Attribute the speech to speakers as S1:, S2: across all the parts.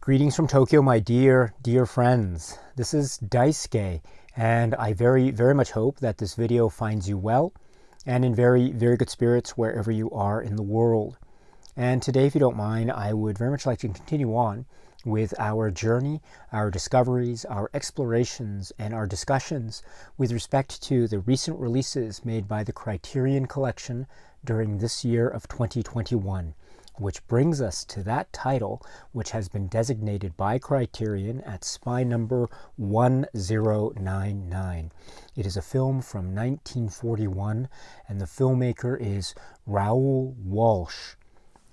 S1: Greetings from Tokyo, my dear friends. This is Daisuke, and I very much hope that this video finds you well and in very good spirits wherever you are in the world. And today, if you don't mind, I would very much like to continue on with our journey, our discoveries, our explorations, and our discussions with respect to the recent releases made by the Criterion Collection during this year of 2021. Which brings us to that title, which has been designated by Criterion at spy number 1099. It is a film from 1941, and the filmmaker is Raoul Walsh.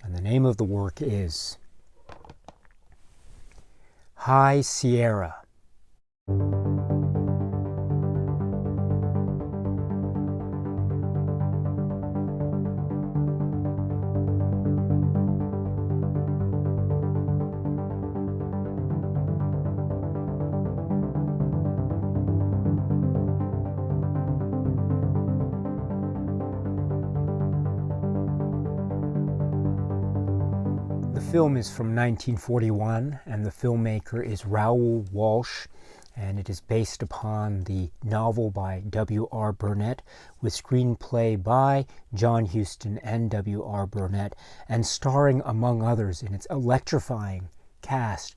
S1: And the name of the work is High Sierra. The film is from 1941, and the filmmaker is Raoul Walsh, and it is based upon the novel by W.R. Burnett, with screenplay by John Huston and W.R. Burnett, and starring, among others, in its electrifying cast,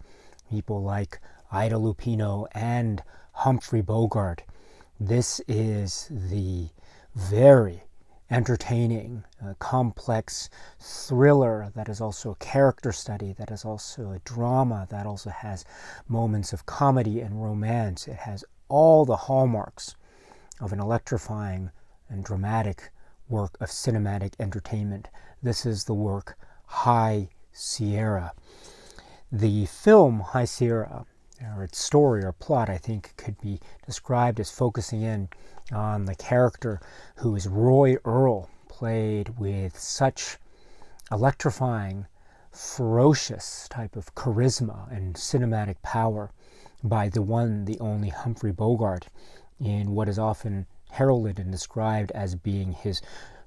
S1: people like Ida Lupino and Humphrey Bogart. This is the very entertaining, complex thriller that is also a character study, that is also a drama, that also has moments of comedy and romance. It has all the hallmarks of an electrifying and dramatic work of cinematic entertainment. This is the work High Sierra. The film High Sierra, or its story or plot, I think could be described as focusing in on the character who is Roy Earle, played with such electrifying, ferocious type of charisma and cinematic power by the one, the only Humphrey Bogart, in what is often heralded and described as being his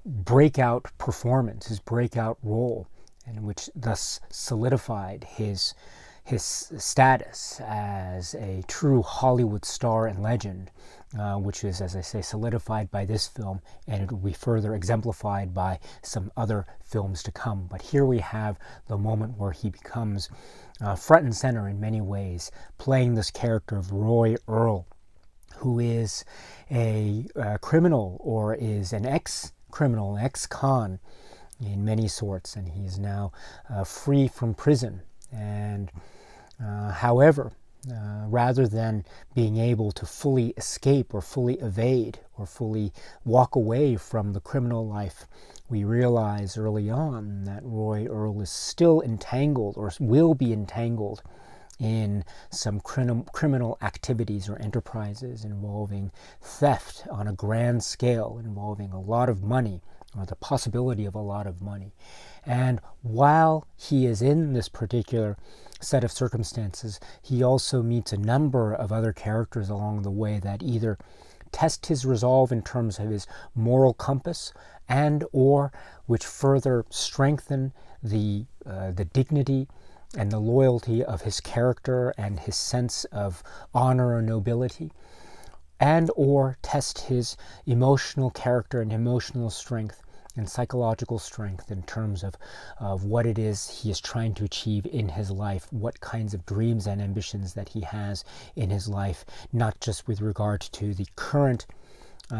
S1: breakout performance, his breakout role, and which thus solidified his status as a true Hollywood star and legend, which is, as I say, solidified by this film, and it will be further exemplified by some other films to come. But here we have the moment where he becomes front and center in many ways, playing this character of Roy Earle, who is a criminal, or is an ex-criminal, ex-con in many sorts, and he is now free from prison. And however, rather than being able to fully escape or fully evade or fully walk away from the criminal life, we realize early on that Roy Earle is still entangled, or will be entangled, in some criminal activities or enterprises involving theft on a grand scale, involving a lot of money, or the possibility of a lot of money. And while he is in this particular set of circumstances, he also meets a number of other characters along the way that either test his resolve in terms of his moral compass, and or which further strengthen the dignity and the loyalty of his character and his sense of honor and nobility, and or test his emotional character and emotional strength and psychological strength in terms of what it is he is trying to achieve in his life, what kinds of dreams and ambitions that he has in his life, not just with regard to the current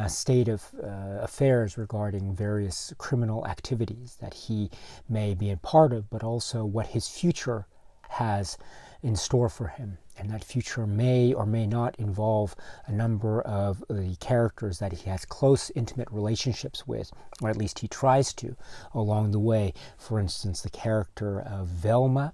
S1: state of affairs regarding various criminal activities that he may be a part of, but also what his future has in store for him. And that future may or may not involve a number of the characters that he has close, intimate relationships with, or at least he tries to along the way. For instance, the character of Velma,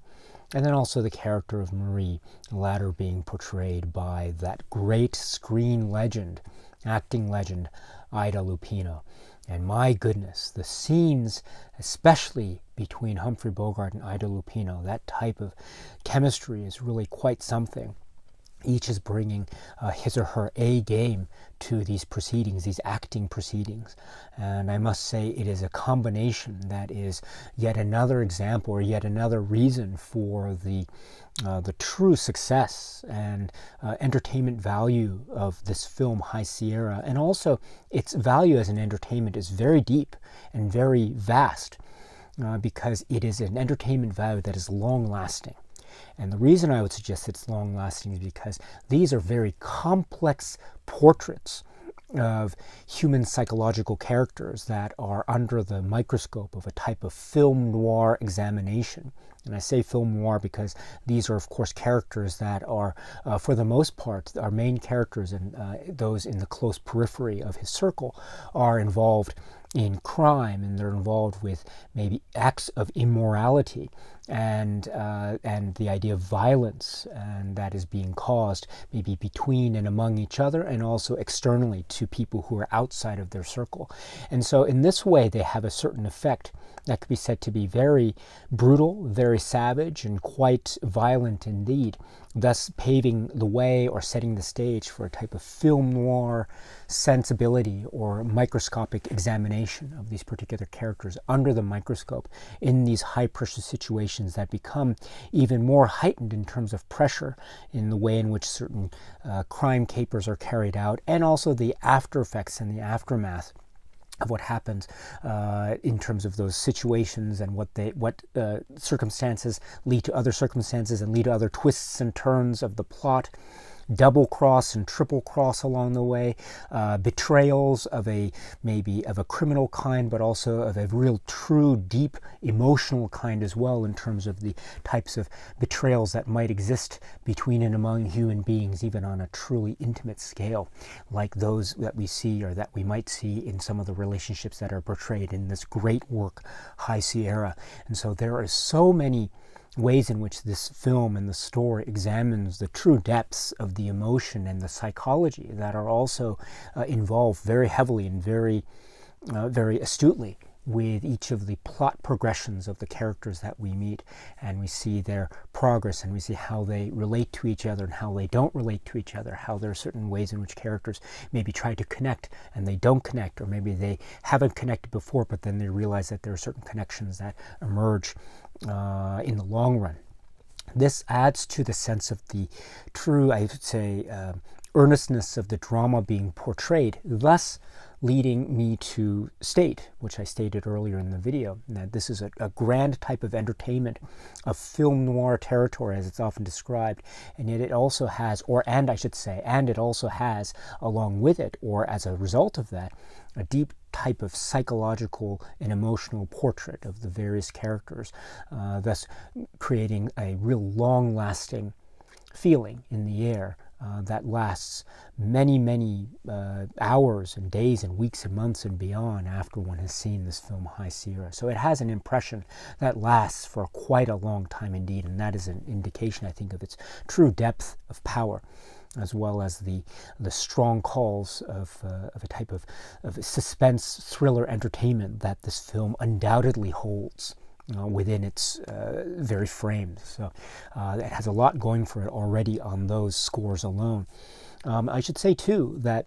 S1: and then also the character of Marie, the latter being portrayed by that great screen legend, acting legend, Ida Lupino. And my goodness, the scenes, especially between Humphrey Bogart and Ida Lupino, that type of chemistry is really quite something. Each is bringing his or her A game to these proceedings, these acting proceedings. And I must say it is a combination that is yet another example or yet another reason for the true success and entertainment value of this film, High Sierra. And also its value as an entertainment is very deep and very vast because it is an entertainment value that is long-lasting. And the reason I would suggest it's long-lasting is because these are very complex portraits of human psychological characters that are under the microscope of a type of film noir examination. And I say film noir because these are, of course, characters that are, for the most part, our main characters and those in the close periphery of his circle are involved in crime, and they're involved with maybe acts of immorality and the idea of violence, and that is being caused maybe between and among each other and also externally to people who are outside of their circle. And so in this way they have a certain effect that could be said to be very brutal, very savage, and quite violent indeed, thus paving the way or setting the stage for a type of film noir sensibility or microscopic examination of these particular characters under the microscope in these high-pressure situations that become even more heightened in terms of pressure in the way in which certain crime capers are carried out, and also the after effects and the aftermath of what happens in terms of those situations and what circumstances lead to other circumstances and lead to other twists and turns of the plot, double cross and triple cross along the way, betrayals of maybe of a criminal kind, but also of a real true deep emotional kind as well, in terms of the types of betrayals that might exist between and among human beings, even on a truly intimate scale, like those that we see or that we might see in some of the relationships that are portrayed in this great work, High Sierra. And so there are so many ways in which this film and the story examines the true depths of the emotion and the psychology that are also involved very heavily and very astutely with each of the plot progressions of the characters that we meet, and we see their progress and we see how they relate to each other and how they don't relate to each other, how there are certain ways in which characters maybe try to connect and they don't connect, or maybe they haven't connected before but then they realize that there are certain connections that emerge in the long run. This adds to the sense of the true, I would say, earnestness of the drama being portrayed, thus leading me to state, which I stated earlier in the video, that this is a grand type of entertainment of film noir territory, as it's often described, and yet it also has, and it also has, along with it, or as a result of that, a deep type of psychological and emotional portrait of the various characters, thus creating a real long-lasting feeling in the air that lasts many hours and days and weeks and months and beyond after one has seen this film, High Sierra. So it has an impression that lasts for quite a long time indeed, and that is an indication, I think, of its true depth of power, as well as the strong calls of a type of suspense thriller entertainment that this film undoubtedly holds within its very frame. So it has a lot going for it already on those scores alone. I should say too that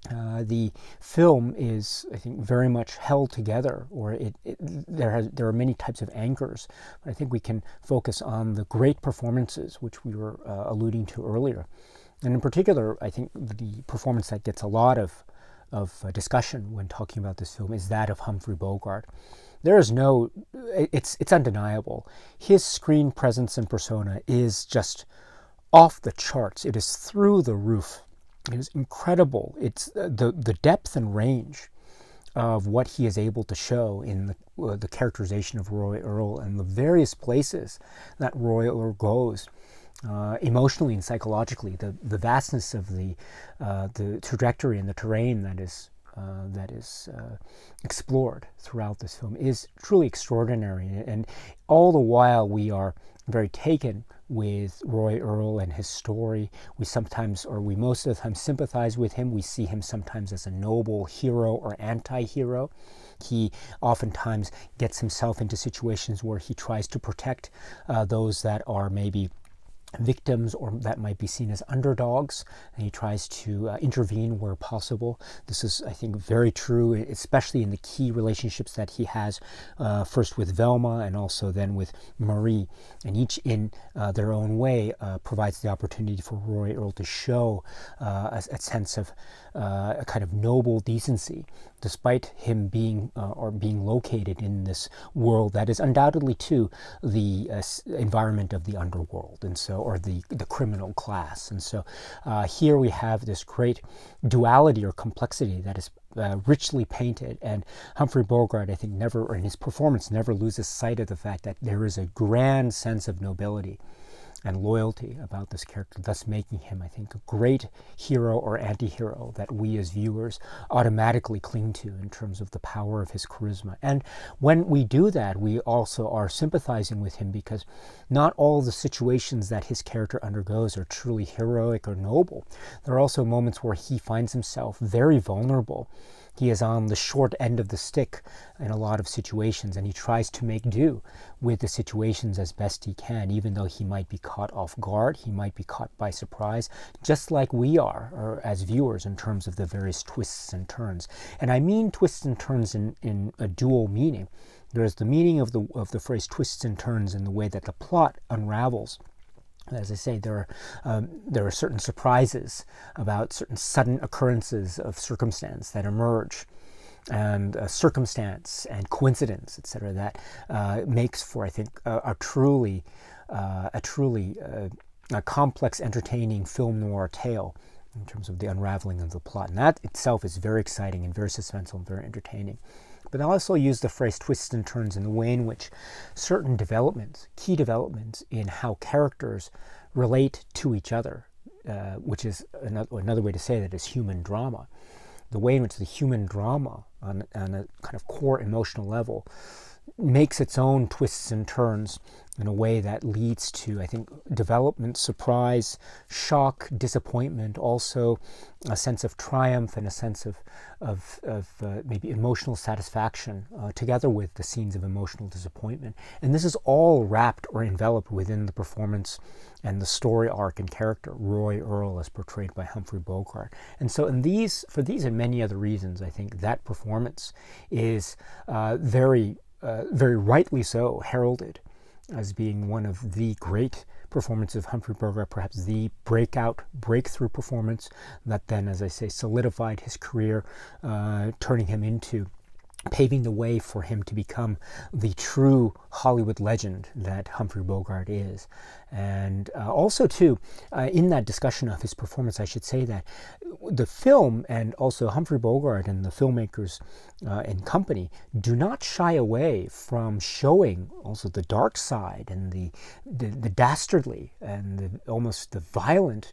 S1: the film is, I think, very much held together, or there are many types of anchors. But I think we can focus on the great performances, which we were alluding to earlier. And in particular, I think the performance that gets a lot of discussion when talking about this film is that of Humphrey Bogart. There is it's undeniable. His screen presence and persona is just off the charts. It is through the roof. It is incredible. It's the depth and range of what he is able to show in the characterization of Roy Earle and the various places that Roy Earle goes. Emotionally and psychologically, the vastness of the trajectory and the terrain that is explored throughout this film is truly extraordinary. And all the while we are very taken with Roy Earle and his story. We most of the time sympathize with him. We see him sometimes as a noble hero or anti-hero. He oftentimes gets himself into situations where he tries to protect those that are maybe victims, or that might be seen as underdogs, and he tries to intervene where possible. This is, I think, very true, especially in the key relationships that he has, first with Velma and also then with Marie, and each in their own way provides the opportunity for Roy Earle to show a sense of a kind of noble decency, despite him being located in this world that is undoubtedly too the environment of the underworld, and so, or the criminal class. And so here we have this great duality or complexity that is richly painted, and Humphrey Bogart, I think, never, or in his performance, never loses sight of the fact that there is a grand sense of nobility and loyalty about this character, thus making him, I think, a great hero or anti-hero that we as viewers automatically cling to in terms of the power of his charisma. And when we do that, we also are sympathizing with him, because not all the situations that his character undergoes are truly heroic or noble. There are also moments where he finds himself very vulnerable. He is on the short end of the stick in a lot of situations, and he tries to make do with the situations as best he can, even though he might be caught off guard, he might be caught by surprise, just like we are, or as viewers, in terms of the various twists and turns. And I mean twists and turns in a dual meaning. There's the meaning of the phrase twists and turns in the way that the plot unravels. As I say, there are certain surprises about certain sudden occurrences of circumstance that emerge, and circumstance and coincidence, etc., that makes for, I think, a truly complex, entertaining film noir tale in terms of the unraveling of the plot. And that itself is very exciting and very suspenseful and very entertaining. But I also use the phrase twists and turns in the way in which certain developments, key developments in how characters relate to each other, which is another way to say that is human drama. The way in which the human drama on a kind of core emotional level makes its own twists and turns in a way that leads to, I think, development, surprise, shock, disappointment, also a sense of triumph and a sense of maybe emotional satisfaction, together with the scenes of emotional disappointment. And this is all wrapped or enveloped within the performance and the story arc and character, Roy Earle as portrayed by Humphrey Bogart. And so for these and many other reasons, I think that performance is very rightly so heralded as being one of the great performances of Humphrey Bogart, perhaps the breakthrough performance that then, as I say, solidified his career, turning him into, paving the way for him to become the true Hollywood legend that Humphrey Bogart is. And also, too, in that discussion of his performance, I should say that the film and also Humphrey Bogart and the filmmakers and company do not shy away from showing also the dark side and the dastardly and almost the violent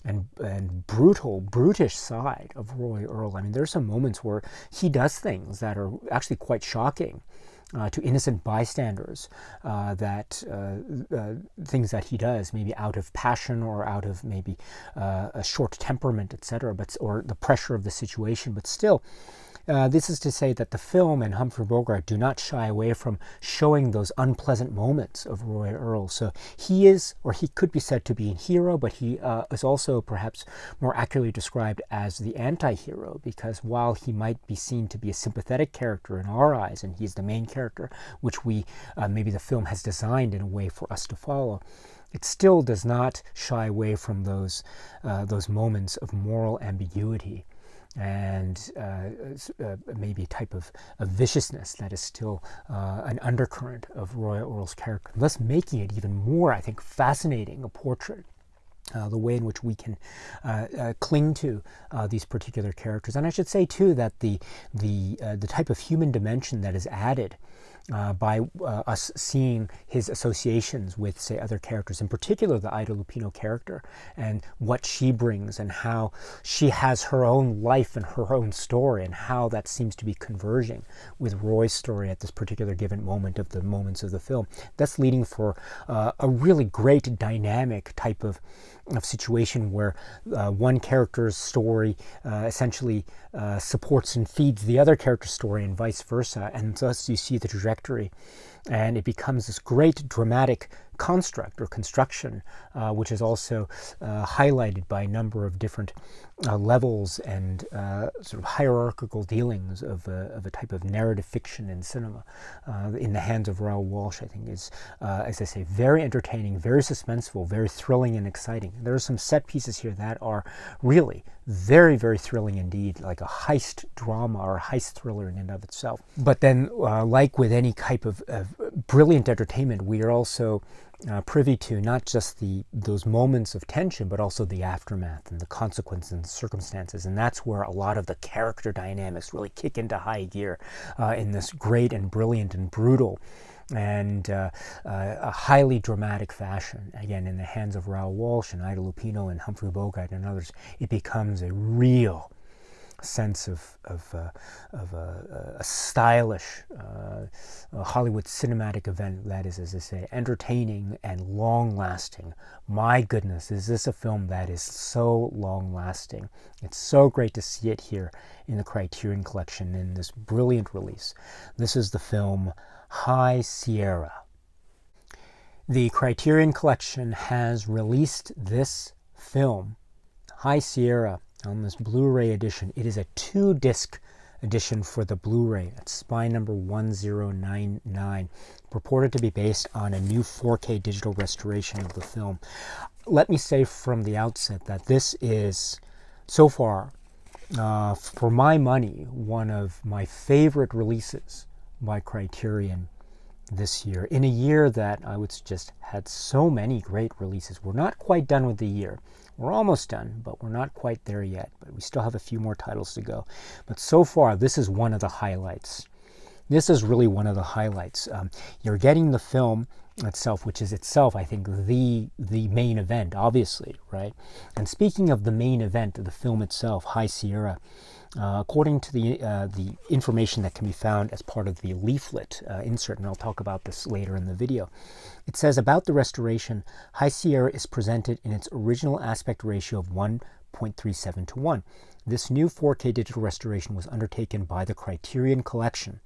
S1: and brutish side of Roy Earle. I mean, there are some moments where he does things that are actually quite shocking to innocent bystanders, things that he does maybe out of passion or out of maybe a short temperament, etc., or the pressure of the situation. But still, this is to say that the film and Humphrey Bogart do not shy away from showing those unpleasant moments of Roy Earle. So he is, or he could be said to be a hero, but he is also perhaps more accurately described as the anti-hero, because while he might be seen to be a sympathetic character in our eyes, and he's the main character, which we maybe the film has designed in a way for us to follow, it still does not shy away from those moments of moral ambiguity and maybe a type of viciousness that is still an undercurrent of Roy Earle's character, thus making it even more, I think, fascinating a portrait. The way in which we can cling to these particular characters. And I should say, too, that the type of human dimension that is added by us seeing his associations with, say, other characters, in particular the Ida Lupino character, and what she brings, and how she has her own life and her own story, and how that seems to be converging with Roy's story at this particular given moment of the moments of the film. That's leading for a really great dynamic type of situation where one character's story essentially supports and feeds the other character's story and vice versa, and thus you see the trajectory, and it becomes this great dramatic construct or construction, which is also highlighted by a number of different levels and sort of hierarchical dealings of a type of narrative fiction in cinema. In the hands of Raoul Walsh, I think, is, as I say, very entertaining, very suspenseful, very thrilling and exciting. There are some set pieces here that are really very, very thrilling indeed, like a heist drama or a heist thriller in and of itself. But then, like with any type of brilliant entertainment, we are also privy to not just those moments of tension, but also the aftermath and the consequences and the circumstances. And that's where a lot of the character dynamics really kick into high gear in this great and brilliant and brutal and a highly dramatic fashion. Again, in the hands of Raoul Walsh and Ida Lupino and Humphrey Bogart and others, it becomes a real sense of a stylish Hollywood cinematic event that is, as I say, entertaining and long-lasting. My goodness, is this a film that is so long-lasting? It's so great to see it here in the Criterion Collection in this brilliant release. This is the film High Sierra. The Criterion Collection has released this film, High Sierra, on this Blu-ray edition. It is a 2-disc edition for the Blu-ray. It's spine number 1099, purported to be based on a new 4K digital restoration of the film. Let me say from the outset that this is, so far, for my money, one of my favorite releases by Criterion this year, in a year that I would suggest had so many great releases. We're not quite done with the year. We're almost done, but we're not quite there yet. But we still have a few more titles to go. But so far, this is one of the highlights. This is really one of the highlights. You're getting the film itself, which is itself, I think, the main event, obviously, right? And speaking of the main event, the film itself, High Sierra, according to the information that can be found as part of the leaflet insert, and I'll talk about this later in the video, it says about the restoration, High Sierra is presented in its original aspect ratio of 1.37 to 1. This new 4K digital restoration was undertaken by the Criterion Collection.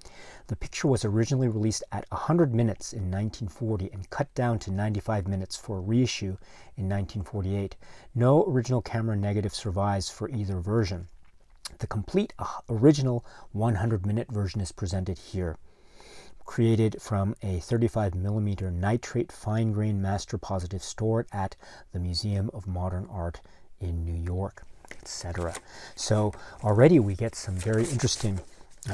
S1: The picture was originally released at 100 minutes in 1940 and cut down to 95 minutes for a reissue in 1948. No original camera negative survives for either version. The complete original 100-minute version is presented here, created from a 35mm nitrate fine-grain master positive stored at the Museum of Modern Art in New York, etc. So already we get some very interesting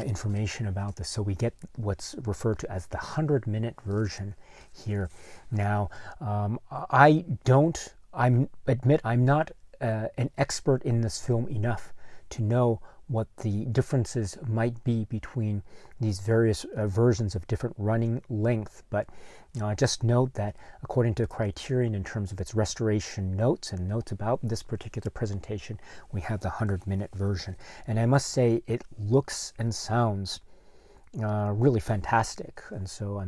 S1: information about this. So we get what's referred to as the 100-minute version here. Now, I admit I'm not an expert in this film enough to know what the differences might be between these various versions of different running length, but just note that according to Criterion, in terms of its restoration notes and notes about this particular presentation, we have the 100-minute version. And I must say, it looks and sounds really fantastic. And so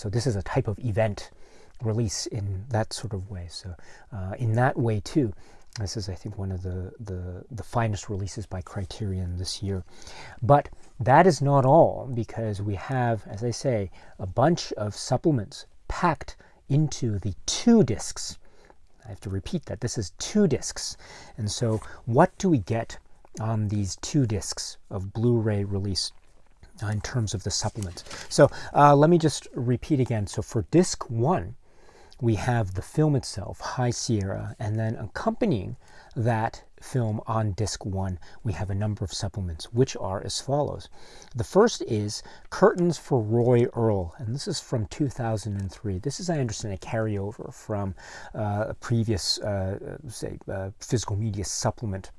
S1: this is a type of event release in that sort of way. So in that way too, this is, I think, one of the finest releases by Criterion this year. But that is not all, because we have, as I say, a bunch of supplements packed into the 2 discs. I have to repeat that. This is 2 discs. And so what do we get on these 2 discs of Blu-ray release in terms of the supplements? So let me just repeat again. So for disc 1, we have the film itself, High Sierra, and then accompanying that film on disc 1, we have a number of supplements, which are as follows. The first is Curtains for Roy Earle, and this is from 2003. This is, I understand, a carryover from a previous, physical media supplement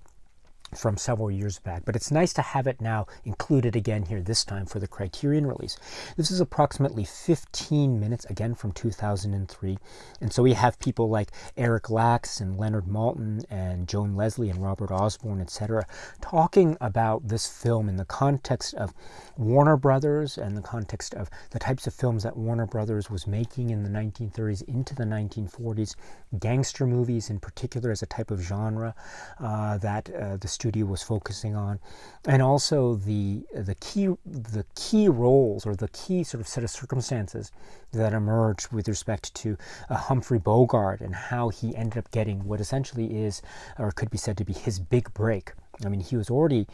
S1: from several years back, but it's nice to have it now included again here, this time for the Criterion release. This is approximately 15 minutes, again from 2003, and so we have people like Eric Lax and Leonard Maltin and Joan Leslie and Robert Osborne, etc., talking about this film in the context of Warner Brothers and the context of the types of films that Warner Brothers was making in the 1930s into the 1940s, gangster movies in particular as a type of genre that the studio was focusing on, and also the key roles, or the key sort of set of circumstances that emerged with respect to Humphrey Bogart and how he ended up getting what essentially is, or could be said to be, his big break. I mean, he was already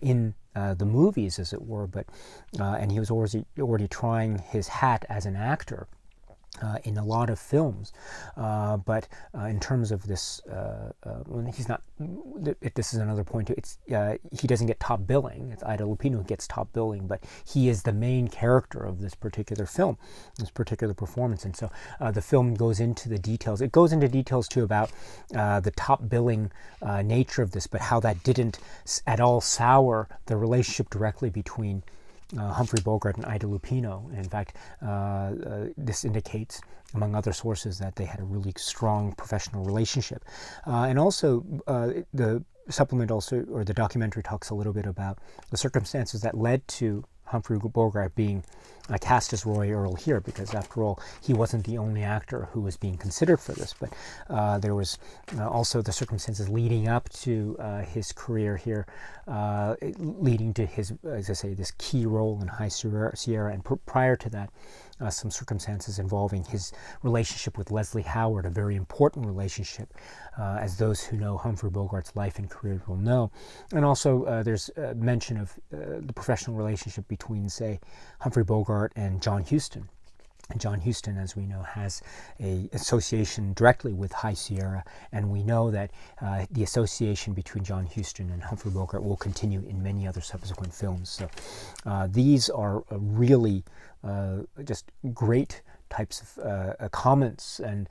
S1: in the movies, as it were, but and he was already trying his hat as an actor in a lot of films, but in terms of this, he's not. This is another point too. It's he doesn't get top billing. It's Ida Lupino who gets top billing, but he is the main character of this particular film, this particular performance. And so the film goes into the details. It goes into details too about the top billing nature of this, but how that didn't at all sour the relationship directly between Humphrey Bogart and Ida Lupino. In fact, this indicates, among other sources, that they had a really strong professional relationship. And also, the supplement also, or the documentary, talks a little bit about the circumstances that led to Humphrey Bogart being cast as Roy Earl here, because after all, he wasn't the only actor who was being considered for this, but there was also the circumstances leading up to his career here, leading to his, as I say, this key role in High Sierra, and prior to that, some circumstances involving his relationship with Leslie Howard, a very important relationship, as those who know Humphrey Bogart's life and career will know. And also there's mention of the professional relationship between, say, Humphrey Bogart and John Huston. And John Huston, as we know, has an association directly with High Sierra, and we know that the association between John Huston and Humphrey Bogart will continue in many other subsequent films. So these are really just great types of comments and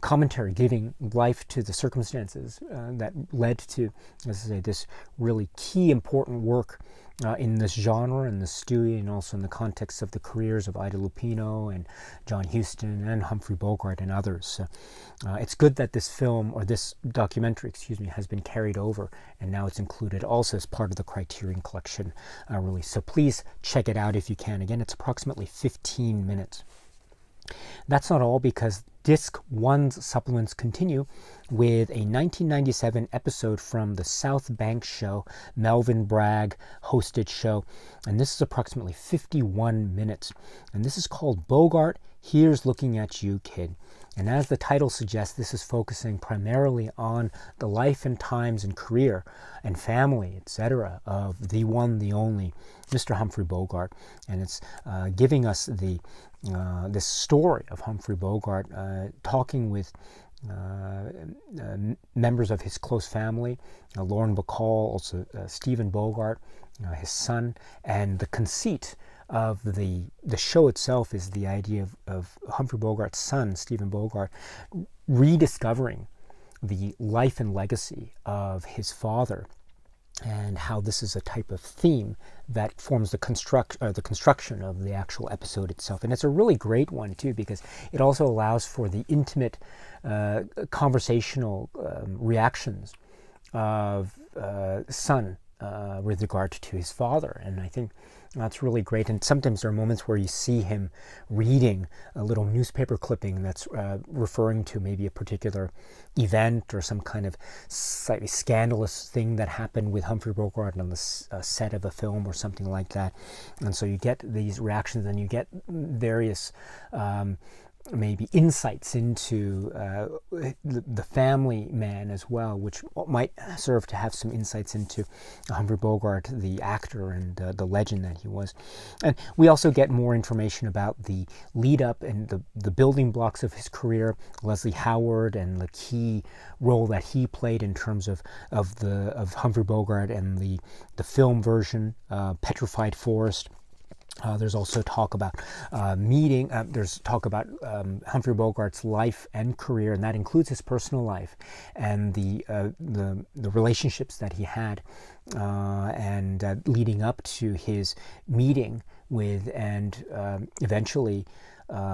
S1: commentary, giving life to the circumstances that led to, as I say, this really key important work in this genre, in the studio, and also in the context of the careers of Ida Lupino and John Huston and Humphrey Bogart and others. So, it's good that this film, or this documentary, has been carried over, and now it's included also as part of the Criterion Collection release. So please check it out if you can. Again, it's approximately 15 minutes. That's not all, because Disc 1's supplements continue with a 1997 episode from the South Bank show, Melvin Bragg hosted show, and this is approximately 51 minutes, and this is called Bogart, Here's Looking at You, Kid. And as the title suggests, this is focusing primarily on the life and times and career and family, etc., of the one, the only Mr. Humphrey Bogart. And it's giving us this story of Humphrey Bogart, talking with members of his close family, Lauren Bacall, also Stephen Bogart, his son, and the conceit of the show itself is the idea of Humphrey Bogart's son, Stephen Bogart, rediscovering the life and legacy of his father, and how this is a type of theme that forms the construction of the actual episode itself. And it's a really great one too, because it also allows for the intimate conversational reactions of son with regard to his father. And I think that's really great. And sometimes there are moments where you see him reading a little newspaper clipping that's referring to maybe a particular event or some kind of slightly scandalous thing that happened with Humphrey Bogart on the set of a film or something like that. And so you get these reactions, and you get various maybe insights into the family man as well, which might serve to have some insights into Humphrey Bogart, the actor, and the legend that he was. And we also get more information about the lead up and the building blocks of his career, Leslie Howard, and the key role that he played in terms of Humphrey Bogart and the film version, Petrified Forest. There's also talk about there's talk about Humphrey Bogart's life and career, and that includes his personal life and the relationships that he had, and leading up to his meeting with and eventually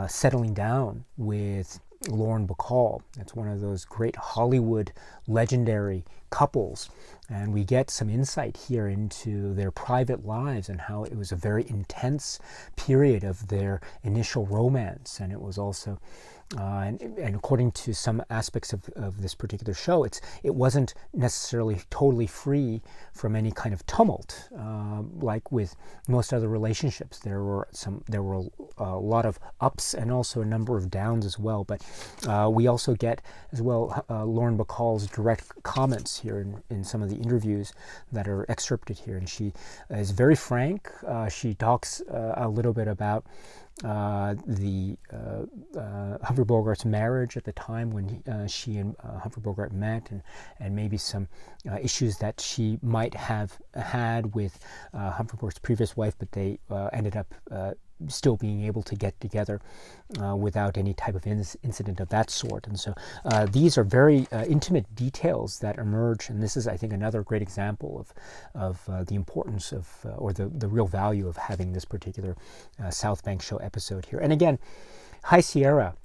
S1: settling down with Lauren Bacall. It's one of those great Hollywood legendary couples, and we get some insight here into their private lives and how it was a very intense period of their initial romance, and it was also And according to some aspects of this particular show, it wasn't necessarily totally free from any kind of tumult, like with most other relationships. There were a lot of ups and also a number of downs as well. But we also get as well Lauren Bacall's direct comments here in some of the interviews that are excerpted here, and she is very frank. She talks a little bit about Humphrey Bogart's marriage at the time when she and Humphrey Bogart met, and maybe some issues that she might have had with Humphrey Bogart's previous wife, but they ended up still being able to get together without any type of incident of that sort. And so these are very intimate details that emerge, and this is, I think, another great example of the importance of, or the real value of having this particular South Bank Show episode here. And again, High Sierra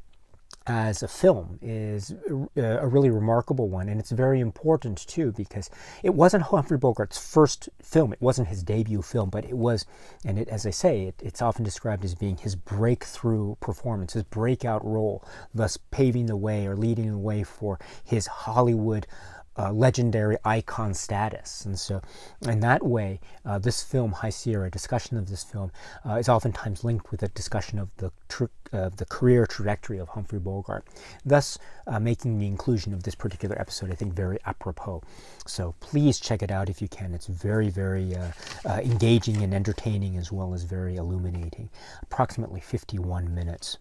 S1: as a film is a really remarkable one, and it's very important too, because it wasn't Humphrey Bogart's first film. It wasn't his debut film, but it was, and as I say, it's often described as being his breakthrough performance, his breakout role, thus paving the way or leading the way for his Hollywood legendary icon status. And so in that way, this film, High Sierra, discussion of this film is oftentimes linked with a discussion of the career trajectory of Humphrey Bogart, thus making the inclusion of this particular episode, I think, very apropos. So please check it out if you can. It's very, very engaging and entertaining, as well as very illuminating. Approximately 51 minutes.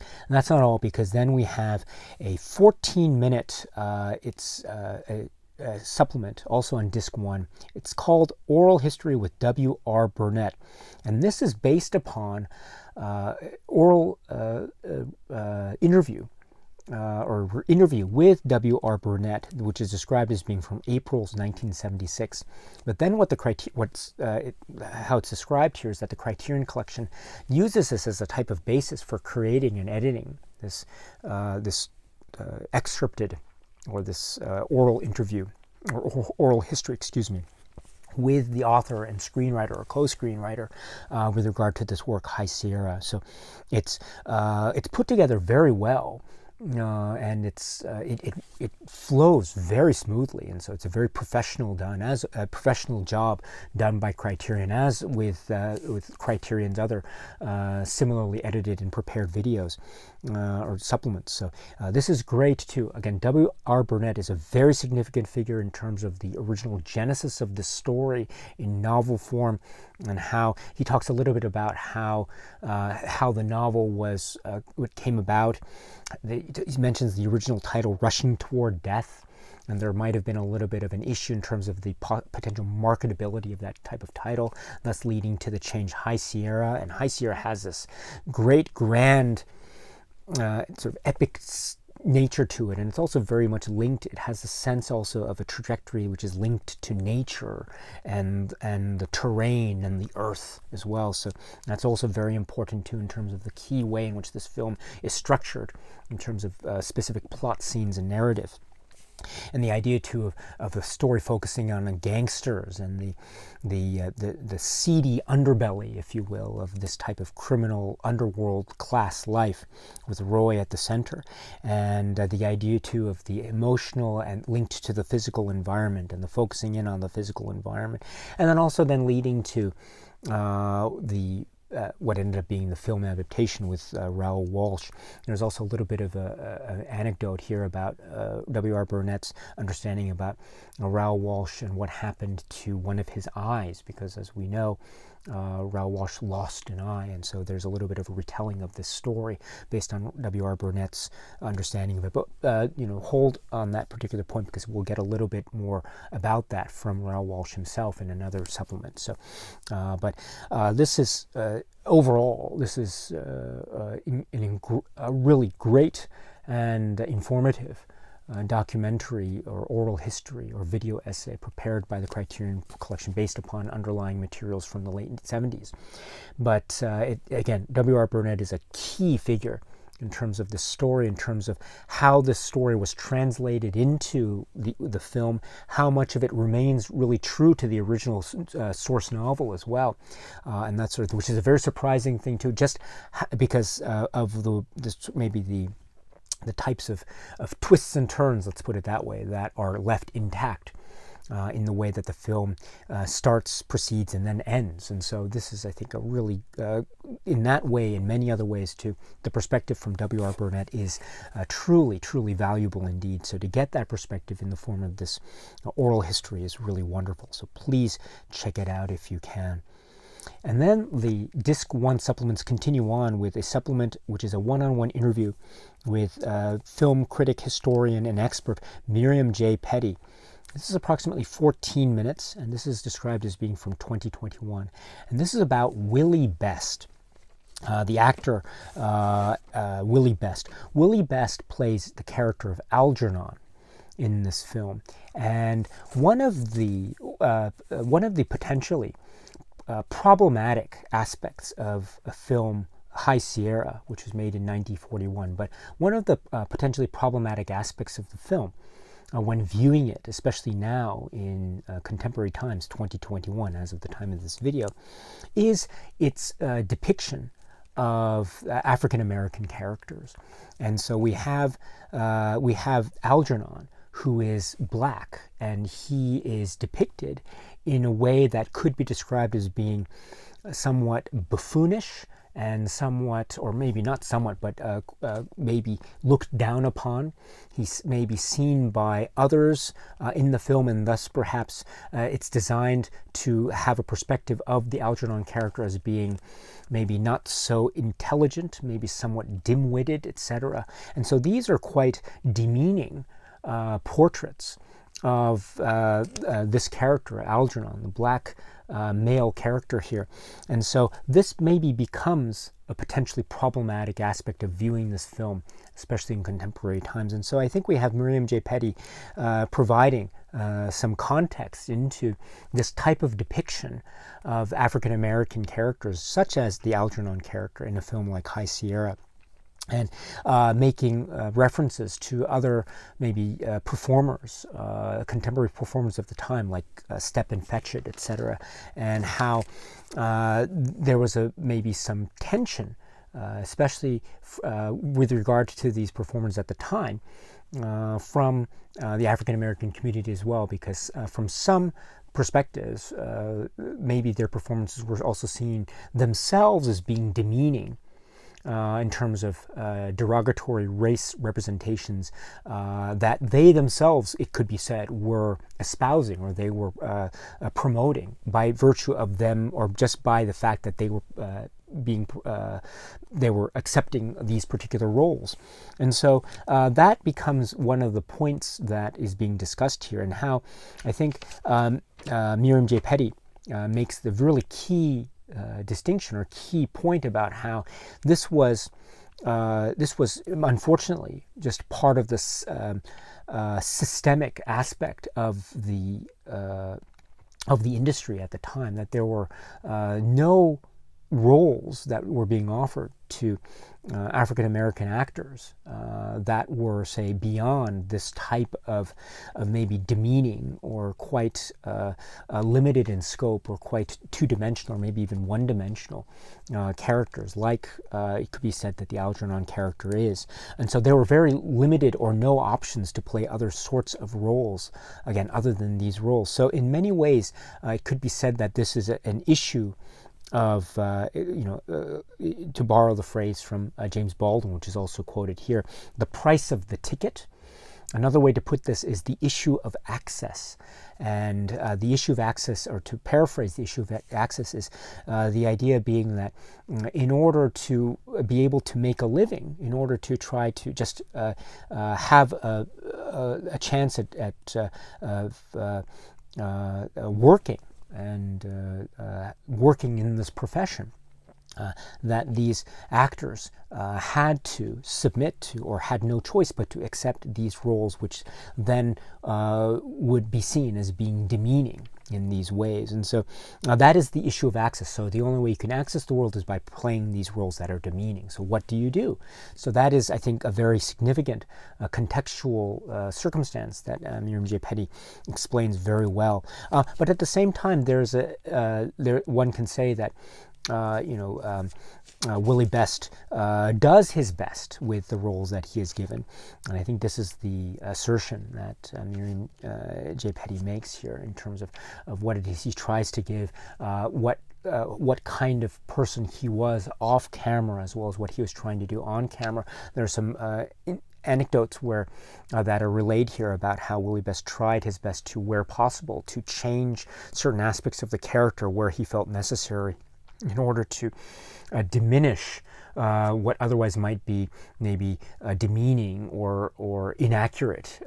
S1: And that's not all, because then we have a 14-minute supplement, also on disc 1. It's called Oral History with W.R. Burnett. And this is based upon oral interview with W.R. Burnett, which is described as being from April's 1976. But then how it's described here is that the Criterion Collection uses this as a type of basis for creating and editing this excerpted, or this oral interview, or oral history, with the author and screenwriter or co-screenwriter with regard to this work, High Sierra. So it's put together very well. And it flows very smoothly, and so it's a very professional job done by Criterion, as with Criterion's other similarly edited and prepared videos or supplements. So this is great too. Again, W.R. Burnett is a very significant figure in terms of the original genesis of the story in novel form, and how he talks a little bit about how the novel was what came about. He mentions the original title, Rushing Toward Death, and there might have been a little bit of an issue in terms of the potential marketability of that type of title, thus leading to the change High Sierra. And High Sierra has this great, grand, sort of epic nature to it, and it's also very much linked. It has a sense also of a trajectory which is linked to nature and the terrain and the earth as well. So that's also very important too, in terms of the key way in which this film is structured in terms of specific plot scenes and narrative. And the idea too of the story focusing on gangsters and the seedy underbelly, if you will, of this type of criminal underworld class life, with Roy at the center, and the idea too of the emotional and linked to the physical environment, and the focusing in on the physical environment, and then also then leading to what ended up being the film adaptation with Raoul Walsh. There's also a little bit of an anecdote here about W.R. Burnett's understanding about Raoul Walsh and what happened to one of his eyes, because as we know, Raoul Walsh lost an eye, and so there's a little bit of a retelling of this story based on W.R. Burnett's understanding of it. But hold on that particular point, because we'll get a little bit more about that from Raoul Walsh himself in another supplement. So, but this is overall, this is a really great and informative documentary or oral history or video essay prepared by the Criterion Collection based upon underlying materials from the late 70s. But again, W.R. Burnett is a key figure in terms of the story, in terms of how this story was translated into the film, how much of it remains really true to the original source novel as well, and that sort of thing, which is a very surprising thing too, just because of maybe the types of twists and turns, let's put it that way, that are left intact in the way that the film starts, proceeds, and then ends. And so this is, I think, a really, in that way, in many other ways too, the perspective from W.R. Burnett is truly, truly valuable indeed. So to get that perspective in the form of this oral history is really wonderful. So please check it out if you can. And then the Disc 1 supplements continue on with a supplement which is a one-on-one interview with film critic, historian, and expert Miriam J. Petty. This is approximately 14 minutes, and this is described as being from 2021. And this is about Willie Best, the actor Willie Best. Willie Best plays the character of Algernon in this film. And one of the potentially problematic aspects of a film, High Sierra, which was made in 1941, but one of the potentially problematic aspects of the film when viewing it, especially now in contemporary times, 2021, as of the time of this video, is its depiction of African American characters. And so we have Algernon, who is black, and he is depicted in a way that could be described as being somewhat buffoonish and somewhat, or maybe not somewhat, but maybe looked down upon. He's maybe seen by others in the film, and thus perhaps it's designed to have a perspective of the Algernon character as being maybe not so intelligent, maybe somewhat dim-witted, etc. And so these are quite demeaning portraits of this character, Algernon, the black male character here. And so this maybe becomes a potentially problematic aspect of viewing this film, especially in contemporary times. And so I think we have Miriam J. Petty providing some context into this type of depiction of African American characters, such as the Algernon character in a film like High Sierra, and making references to other maybe performers, contemporary performers of the time, like Stepin Fetchit, etc., and how there was maybe some tension, especially with regard to these performers at the time, from the African American community as well, because from some perspectives, maybe their performances were also seen themselves as being demeaning, in terms of derogatory race representations that they themselves, it could be said, were espousing, or they were promoting by virtue of them, or just by the fact that they were they were accepting these particular roles. And so that becomes one of the points that is being discussed here, and how I think Miriam J. Petty makes the really key distinction or key point about how this was unfortunately just part of this systemic aspect of the industry at the time, that there were no roles that were being offered to African American actors that were, say, beyond this type of maybe demeaning or quite limited in scope, or quite two-dimensional, or maybe even one-dimensional characters, like it could be said that the Algernon character is. And so there were very limited or no options to play other sorts of roles, again, other than these roles. So in many ways, it could be said that this is an issue of, to borrow the phrase from James Baldwin, which is also quoted here, the price of the ticket. Another way to put this is the issue of access. And the issue of access, or to paraphrase the issue of access, is the idea being that in order to be able to make a living, in order to try to just have a chance at working, and working in this profession, that these actors had to submit to, or had no choice but to accept these roles, which then would be seen as being demeaning in these ways. And so that is the issue of access. So the only way you can access the world is by playing these roles that are demeaning. So what do you do? So that is, I think, a very significant contextual circumstance that Miriam J. Petty explains very well. But at the same time, one can say that Willie Best does his best with the roles that he is given. And I think this is the assertion that Miriam J. Petty makes here in terms of what it is he tries to give, what kind of person he was off camera as well as what he was trying to do on camera. There are some anecdotes that are relayed here about how Willie Best tried his best to, where possible, to change certain aspects of the character where he felt necessary in order to diminish what otherwise might be maybe demeaning or inaccurate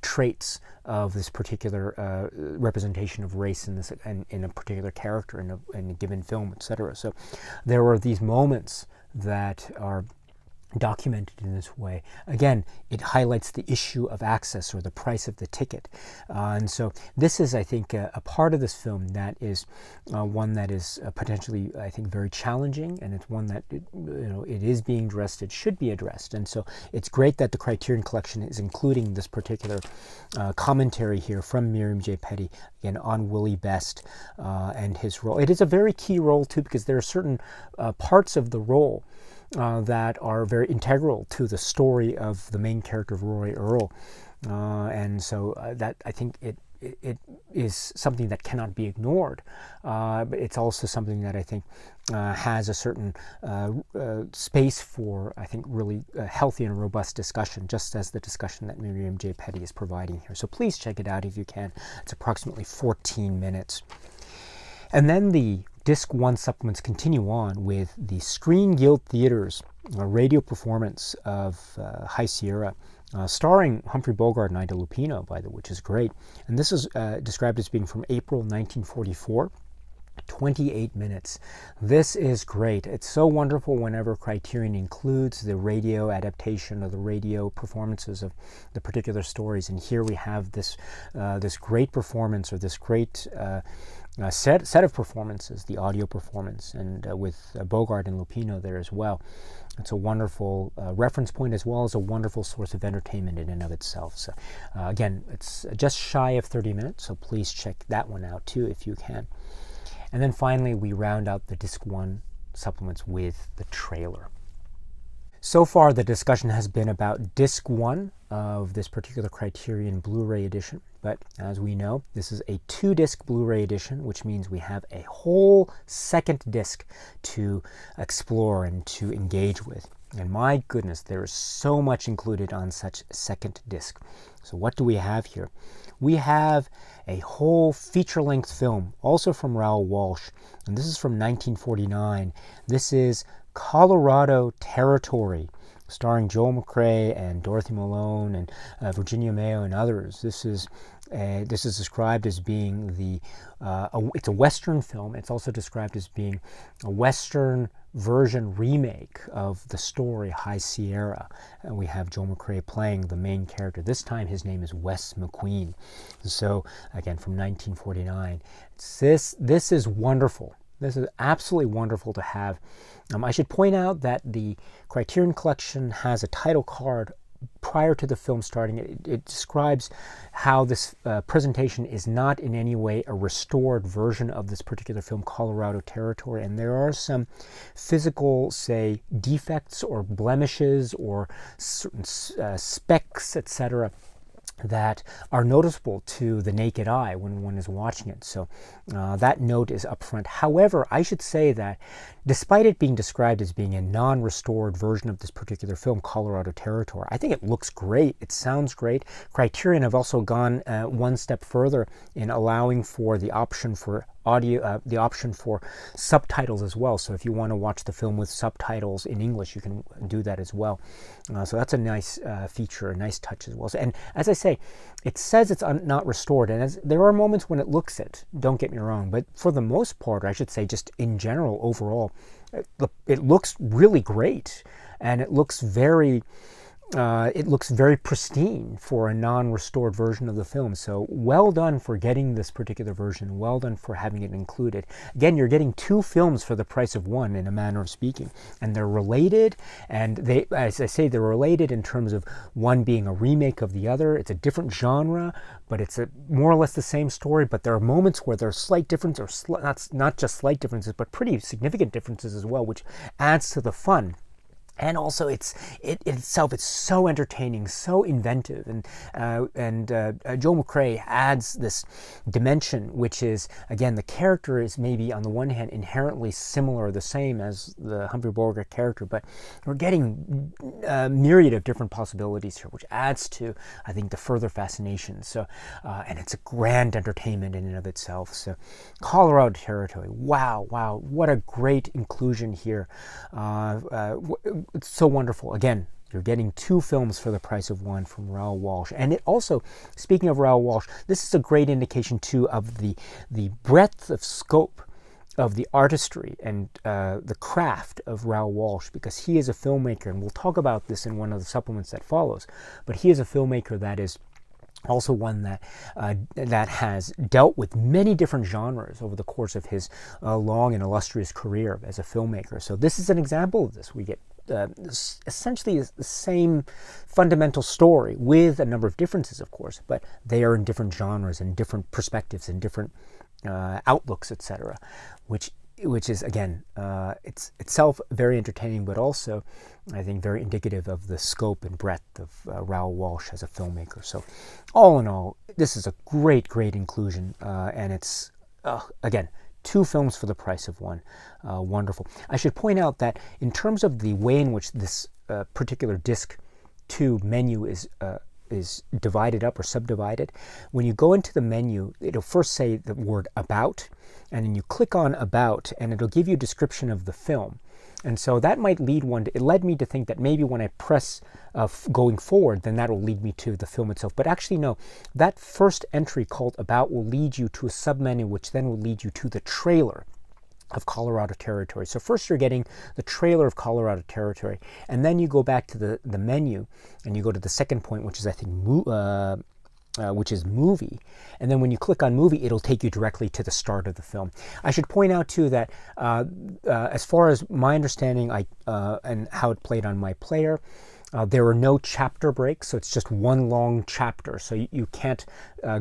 S1: traits of this particular representation of race in a particular character in a given film, etc. So there are these moments that are documented in this way. Again, it highlights the issue of access or the price of the ticket. And so this is, I think, a part of this film that is one that is potentially, I think, very challenging, and it's one that it is being addressed, it should be addressed. And so it's great that the Criterion Collection is including this particular commentary here from Miriam J. Petty, again, on Willie Best and his role. It is a very key role, too, because there are certain parts of the role that are very integral to the story of the main character of Roy Earle, and so that, I think, it is something that cannot be ignored. But it's also something that I think has a certain space for, I think, really healthy and robust discussion, just as the discussion that Miriam J. Petty is providing here. So please check it out if you can. It's approximately 14 minutes. And then the Disc 1 supplements continue on with the Screen Guild Theater's radio performance of High Sierra, starring Humphrey Bogart and Ida Lupino, by the way, which is great. And this is described as being from April 1944. 28 minutes. This is great. It's so wonderful whenever Criterion includes the radio adaptation or the radio performances of the particular stories. And here we have this great performance, or this great set of performances, the audio performance, and with Bogart and Lupino there as well. It's a wonderful reference point, as well as a wonderful source of entertainment in and of itself. So again, it's just shy of 30 minutes, so please check that one out too if you can. And then finally, we round out the Disc 1 supplements with the trailer. So far, the discussion has been about Disc 1 of this particular Criterion Blu-ray edition. But as we know, this is a 2-disc Blu-ray edition, which means we have a whole second disc to explore and to engage with. And my goodness, there is so much included on such second disc. So what do we have here? We have a whole feature-length film, also from Raoul Walsh, and this is from 1949. This is Colorado Territory, starring Joel McCrea and Dorothy Malone and Virginia Mayo and others. This is described as being it's a Western film. It's also described as being a Western version remake of the story High Sierra. And we have Joel McCrea playing the main character. This time his name is Wes McQueen. So again, from 1949. This is wonderful. This is absolutely wonderful to have. I should point out that the Criterion Collection has a title card prior to the film starting. It describes how this presentation is not in any way a restored version of this particular film, Colorado Territory, and there are some physical, say, defects or blemishes or certain specks, etc., that are noticeable to the naked eye when one is watching it. So that note is up front. However, I should say that despite it being described as being a non-restored version of this particular film, Colorado Territory, I think it looks great. It sounds great. Criterion have also gone one step further in allowing for the option for audio, the option for subtitles as well. So if you want to watch the film with subtitles in English, you can do that as well. So that's a nice feature, a nice touch as well. So, and as I say, it says it's not restored, and there are moments when it looks it, don't get me wrong, but for the most part, I should say, just in general, overall, it looks really great, and it looks very it looks very pristine for a non-restored version of the film. So well done for getting this particular version. Well done for having it included. Again, you're getting two films for the price of one, in a manner of speaking. And they're related, and they, as I say, they're related in terms of one being a remake of the other. It's a different genre, but it's more or less the same story. But there are moments where there are slight differences, or not just slight differences, but pretty significant differences as well, which adds to the fun. And also, it itself, it's so entertaining, so inventive, and Joel McCrea adds this dimension, which is, again, the character is maybe on the one hand inherently similar or the same as the Humphrey Bogart character, but we're getting a myriad of different possibilities here, which adds to, I think, the further fascination. So, and it's a grand entertainment in and of itself. So, Colorado Territory, wow, what a great inclusion here. It's so wonderful. Again, you're getting two films for the price of one from Raoul Walsh. And it also, speaking of Raoul Walsh, this is a great indication too of the breadth of scope of the artistry and the craft of Raoul Walsh, because he is a filmmaker, and we'll talk about this in one of the supplements that follows, but he is a filmmaker that is also one that has dealt with many different genres over the course of his long and illustrious career as a filmmaker. So this is an example of this. We get essentially the same fundamental story with a number of differences, of course, but they are in different genres and different perspectives and different outlooks, etc., which is, again, it's itself very entertaining, but also, I think, very indicative of the scope and breadth of Raoul Walsh as a filmmaker. So, all in all, this is a great inclusion, and it's, again, two films for the price of one. Wonderful. I should point out that in terms of the way in which this particular disc 2 menu is divided up or subdivided, when you go into the menu, it'll first say the word about, and then you click on about, and it'll give you a description of the film. And so that might lead it led me to think that maybe when I press going forward, then that will lead me to the film itself. But actually, no, that first entry called about will lead you to a submenu, which then will lead you to the trailer of Colorado Territory. So first you're getting the trailer of Colorado Territory, and then you go back to the menu, and you go to the second point, which is, I think, which is movie. And then when you click on movie, it'll take you directly to the start of the film. I should point out too that as far as my understanding and how it played on my player, there are no chapter breaks, so it's just one long chapter. So you can't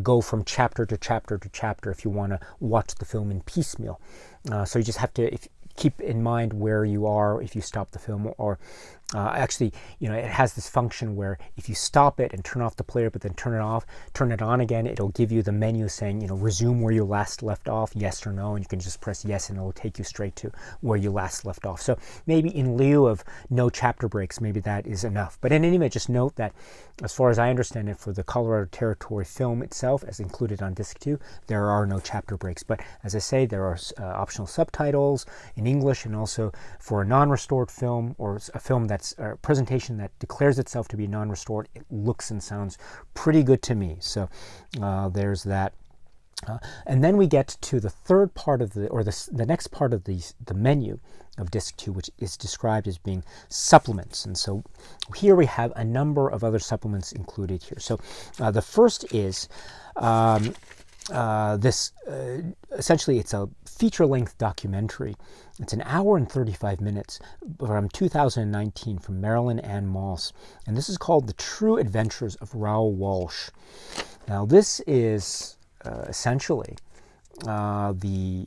S1: go from chapter to chapter to chapter if you want to watch the film in piecemeal. So you just have to keep in mind where you are if you stop the film, or actually, it has this function where if you stop it and turn off the player, but then turn it on again, it'll give you the menu saying, resume where you last left off, yes or no, and you can just press yes, and it'll take you straight to where you last left off. So maybe in lieu of no chapter breaks, maybe that is enough. But in any event, just note that as far as I understand it, for the Colorado Territory film itself, as included on disc 2, there are no chapter breaks. But as I say, there are optional subtitles in English, and also for a non-restored film, or a film that's a presentation that declares itself to be non-restored, it looks and sounds pretty good to me. So there's that. And then we get to the third part of the next part of the menu of disc 2, which is described as being supplements. And so here we have a number of other supplements included here. So the first is essentially, it's a feature-length documentary. It's an hour and 35 minutes from 2019 from Marilyn Ann Moss, and this is called The True Adventures of Raoul Walsh. Now, this is essentially the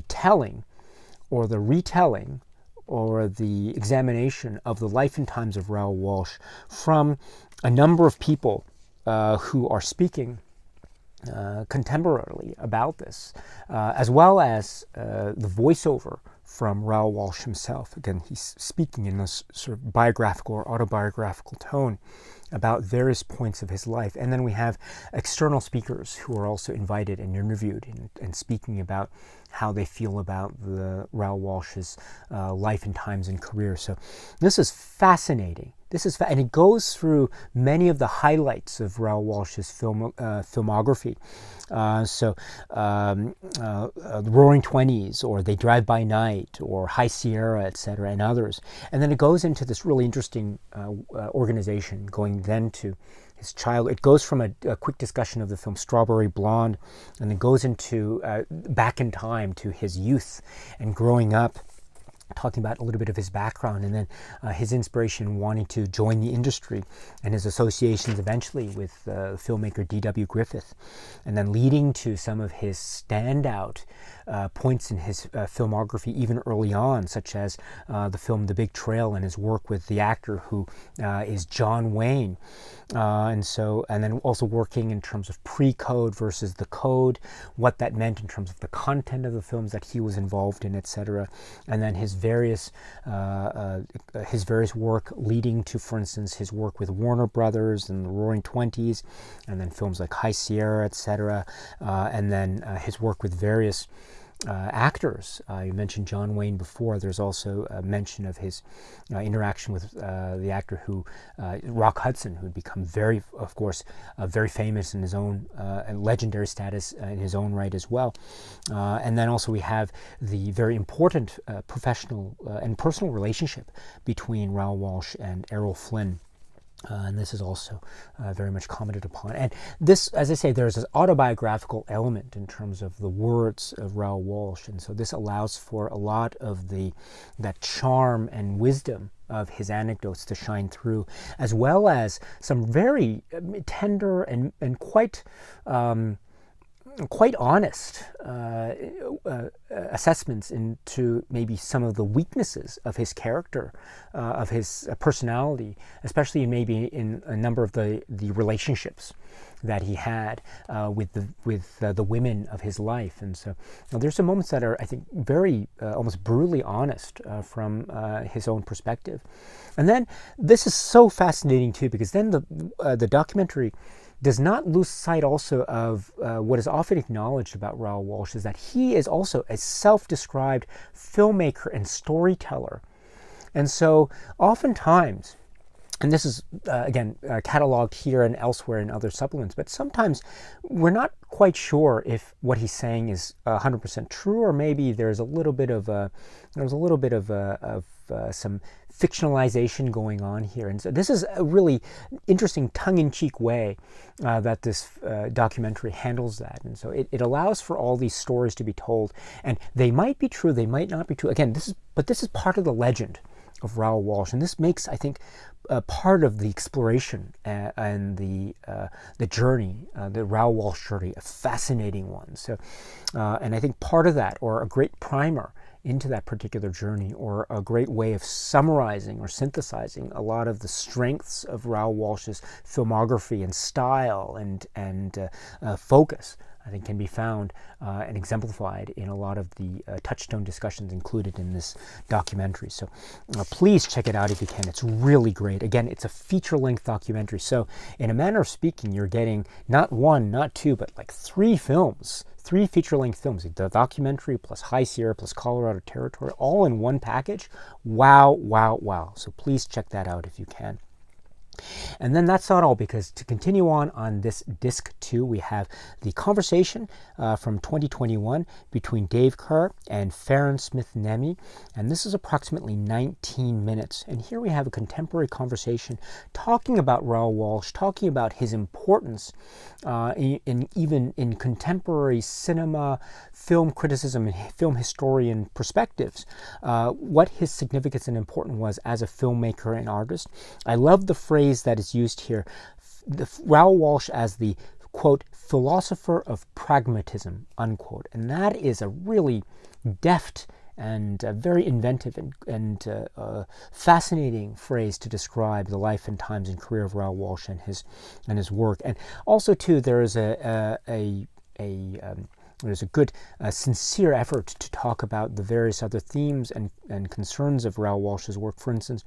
S1: telling, or the retelling, or the examination of the life and times of Raoul Walsh from a number of people who are speaking contemporarily about this, as well as the voiceover from Raoul Walsh himself. Again, he's speaking in this sort of biographical or autobiographical tone about various points of his life. And then we have external speakers who are also invited and interviewed and speaking about how they feel about the Raoul Walsh's life and times and career. So this is fascinating. And it goes through many of the highlights of Raoul Walsh's filmography. The Roaring Twenties, or They Drive by Night, or High Sierra, etc., and others. And then it goes into this really interesting organization, going then to his child. It goes from a quick discussion of the film Strawberry Blonde, and then goes into back in time to his youth and growing up, talking about a little bit of his background, and then his inspiration wanting to join the industry, and his associations eventually with filmmaker D.W. Griffith, and then leading to some of his standout points in his filmography even early on, such as the film The Big Trail and his work with the actor who is John Wayne. And then also working in terms of pre-code versus the code, what that meant in terms of the content of the films that he was involved in, etc. And then his various work leading to, for instance, his work with Warner Brothers and the Roaring Twenties, and then films like High Sierra, etc. And then his work with various actors. You mentioned John Wayne before. There's also a mention of his interaction with the actor Rock Hudson, who had become very famous in his own and legendary status in his own right as well. And then also we have the very important professional and personal relationship between Raoul Walsh and Errol Flynn. And this is also very much commented upon. And this, as I say, there's this autobiographical element in terms of the words of Raoul Walsh. And so this allows for a lot of that charm and wisdom of his anecdotes to shine through, as well as some very tender and quite honest assessments into maybe some of the weaknesses of his character, of his personality, especially maybe in a number of the relationships that he had with the women of his life. And so there's some moments that are, I think, very almost brutally honest from his own perspective. And then this is so fascinating too, because then the documentary does not lose sight also of what is often acknowledged about Raoul Walsh, is that he is also a self-described filmmaker and storyteller. And so oftentimes, and this is, again, cataloged here and elsewhere in other supplements, but sometimes we're not quite sure if what he's saying is 100% true, or maybe there's a little bit of some fictionalization going on here. And so this is a really interesting tongue-in-cheek way that this documentary handles that. And so it allows for all these stories to be told, and they might be true, they might not be true. Again, this is part of the legend of Raoul Walsh, and this makes, I think, part of the exploration and the journey, the Raoul Walsh journey, a fascinating one. So, and I think part of that, or a great primer into that particular journey, or a great way of summarizing or synthesizing a lot of the strengths of Raoul Walsh's filmography and style and focus, I think, can be found and exemplified in a lot of the touchstone discussions included in this documentary. So please check it out if you can. It's really great. Again, it's a feature-length documentary. So in a manner of speaking, you're getting not one, not two, but like three films, three feature-length films, the documentary plus High Sierra plus Colorado Territory, all in one package. Wow, wow, wow. So please check that out if you can. And then that's not all, because to continue on this disc 2, we have the conversation from 2021 between Dave Kerr and Farron Smith-Nemi, and this is approximately 19 minutes. And here we have a contemporary conversation talking about Raoul Walsh, talking about his importance even in contemporary cinema, film criticism, and film historian perspectives, what his significance and importance was as a filmmaker and artist. I love the phrase that is used here, Raoul Walsh as the, quote, philosopher of pragmatism, unquote. And that is a really deft and very inventive and fascinating phrase to describe the life and times and career of Raoul Walsh and his work. And also, too, there is a there's a good, sincere effort to talk about the various other themes and concerns of Raoul Walsh's work. For instance,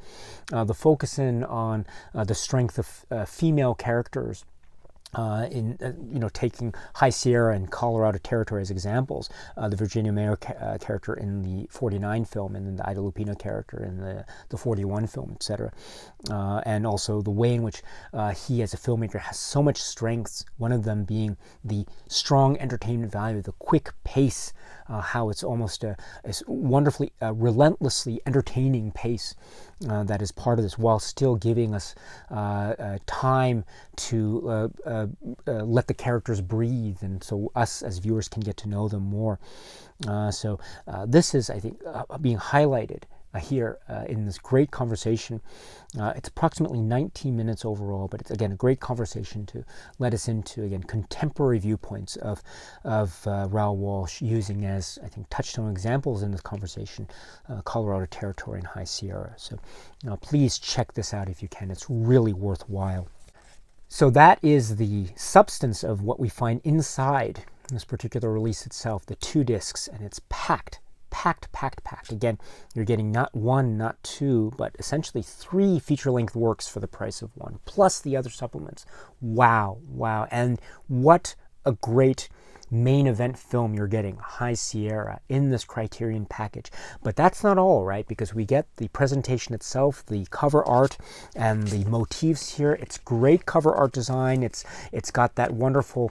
S1: the focus in on the strength of female characters. Taking High Sierra and Colorado Territory as examples, the Virginia Mayer character in the 49 film, and then the Ida Lupino character in the 41 film, etc. And also the way in which he, as a filmmaker, has so much strengths, one of them being the strong entertainment value, the quick pace, how it's almost a wonderfully, relentlessly entertaining pace that is part of this, while still giving us time to let the characters breathe, and so us as viewers can get to know them more. So this is, I think, being highlighted here in this great conversation. It's approximately 19 minutes overall, but it's, again, a great conversation to let us into, again, contemporary viewpoints of Raoul Walsh, using, as I think touchstone examples in this conversation, Colorado Territory and High Sierra. So please check this out if you can. It's really worthwhile. So that is the substance of what we find inside this particular release itself, the 2 discs, and it's packed. Again, you're getting not 1, not 2, but essentially 3 feature-length works for the price of 1, plus the other supplements. Wow. And what a great main event film you're getting, High Sierra, in this Criterion package. But that's not all, right? Because we get the presentation itself, the cover art, and the motifs here. It's great cover art design. It's got that wonderful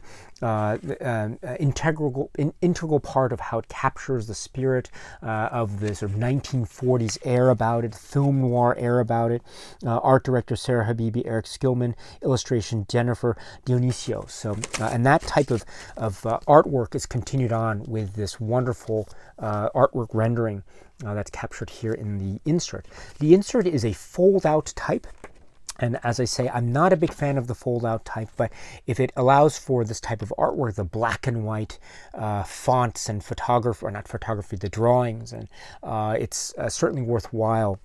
S1: integral part of how it captures the spirit of the sort of 1940s air about it, film noir air about it. Art director Sarah Habibi, Eric Skillman, illustration Jennifer Dionisio. So, and that type of artwork is continued on with this wonderful artwork rendering that's captured here in the insert. The insert is a fold-out type. And as I say, I'm not a big fan of the fold-out type, but if it allows for this type of artwork, the black and white fonts and the drawings, and it's certainly worthwhile,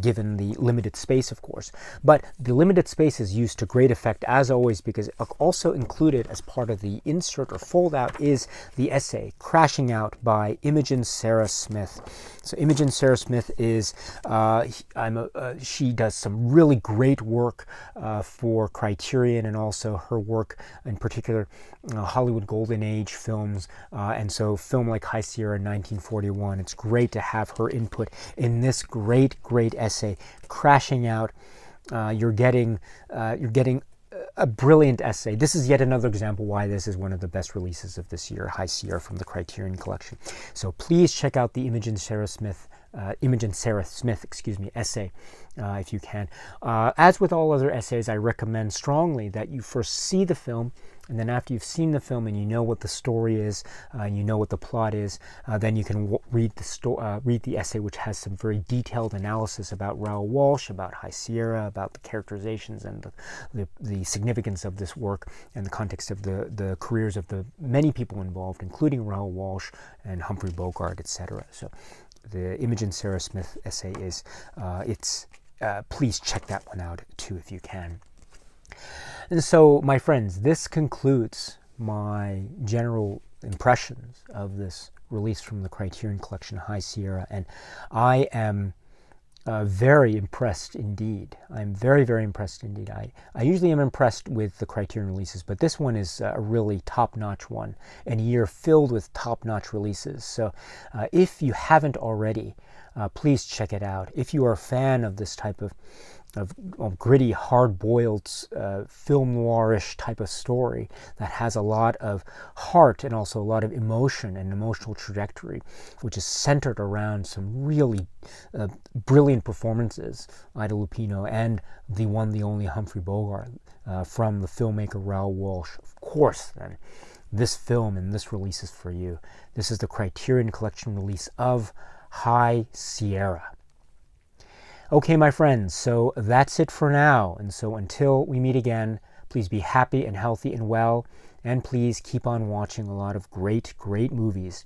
S1: given the limited space, of course. But the limited space is used to great effect, as always, because also included as part of the insert or fold-out is the essay, Crashing Out, by Imogen Sara Smith. So Imogen Sara Smith is, she does some really great work for Criterion, and also her work in particular, Hollywood Golden Age films, and so film like High Sierra 1941. It's great to have her input in this great essay, Crashing Out. You're getting a brilliant essay. This is yet another example why this is one of the best releases of this year, High Sierra from the Criterion Collection. So please check out the Imogen Sara Smith, essay, if you can. As with all other essays, I recommend strongly that you first see the film, and then after you've seen the film and you know what the story is, you know what the plot is, then you can read the essay, which has some very detailed analysis about Raoul Walsh, about High Sierra, about the characterizations and the significance of this work and the context of the careers of the many people involved, including Raoul Walsh and Humphrey Bogart, etc. So the Imogen Sara Smith essay is, please check that one out too if you can. And so, my friends, this concludes my general impressions of this release from the Criterion Collection, High Sierra, and I am very impressed indeed. I'm very, very impressed indeed. I usually am impressed with the Criterion releases, but this one is a really top-notch one, and a year filled with top-notch releases. So if you haven't already, please check it out. If you are a fan of this type of gritty, hard-boiled, film noirish type of story that has a lot of heart and also a lot of emotion and emotional trajectory, which is centered around some really brilliant performances, Ida Lupino and the one, the only Humphrey Bogart, from the filmmaker Raoul Walsh. Of course, then, this film and this release is for you. This is the Criterion Collection release of High Sierra. Okay, my friends, so that's it for now. And so until we meet again, please be happy and healthy and well, and please keep on watching a lot of great movies.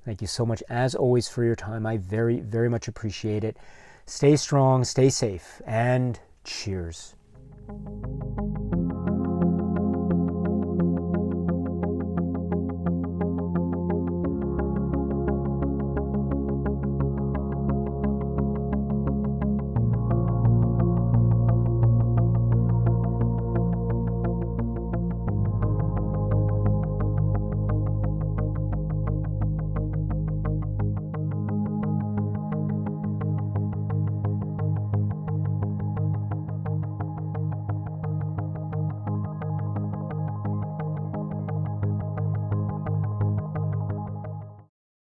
S1: Thank you so much, as always, for your time. I very, very much appreciate it. Stay strong, stay safe, and cheers.